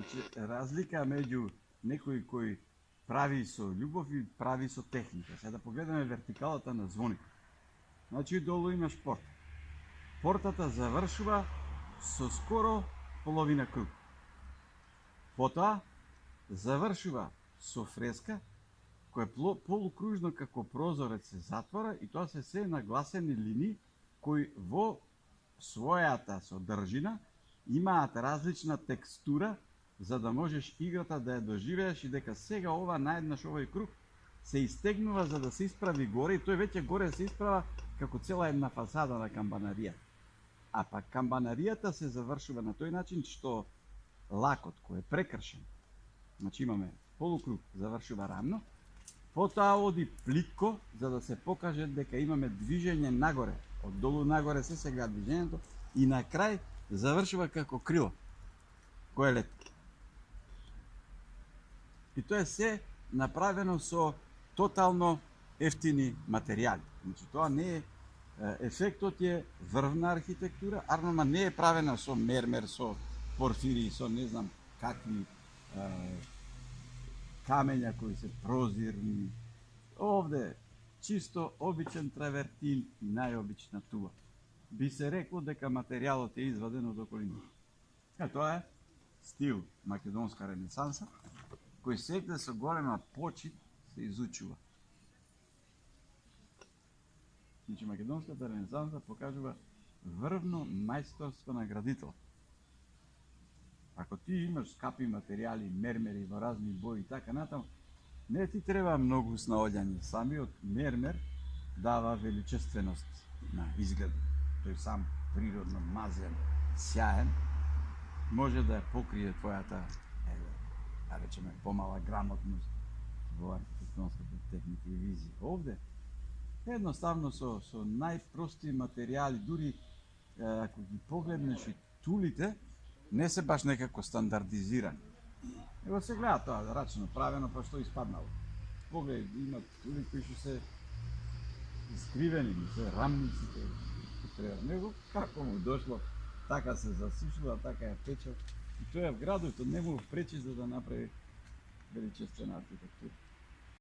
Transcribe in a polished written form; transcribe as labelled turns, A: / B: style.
A: Значи, разлика меѓу некој кој прави со љубов и прави со техника. Сега да погледаме вертикалата на звоник. Значи, долу имаш порта. Портата завршува со скоро половина круг. Потоа завршува со фреска, која полукружно како прозорец се затвора и тоа се нагласени линии кои во својата содржина имаат различна текстура за да можеш играта да ја доживееш и дека сега ова наеднаш овој круг се истегнува за да се исправи горе и тој веќе горе се исправа како цела една фасада на камбанарија. А пак камбанаријата се завршува на тој начин што лакот кој е прекршен, значи имаме полукруг завршува рамно, потоа оди плитко за да се покаже дека имаме движење нагоре, од долу нагоре се сега движењето и на крај завршува како крило кое лети. И тоа е се направено со тотално ефтини материјали. Значи тоа не е ефектот е врвна архитектура, арнома не е правена со мермер, со порфири, со не знам какви камења кои се прозирни. Овде чисто обичен травертин и најобична туба. Би се рекло дека материјалот е изваден од околина. Тоа е стил македонска ренесанса, кој сегде со голема почит се изучува. Значи, македонската ренесанса покажува врвно мајсторство на градител. Ако ти имаш скапи материјали, мермери во разни бои и така натаму, не ти треба многу снаоѓање. Самиот мермер дава величественост на изглед. Тој сам природно мазен, сјаен, може да ја покрие твојата, да речеме, помала грамотност во архитектонската техника и визија. Овде, едноставно со најпрости материјали, дури ако ги погледнеш и тулите, не се баш некако стандардизирани. Ево се гледа тоа рачно правено, па што испаднало. Поглед, има тули кои што се искривени, се рамниците, него како му дошло, така се засушува, така ја печел. И тоа в градот не му пречи за да направи величествена архитектура.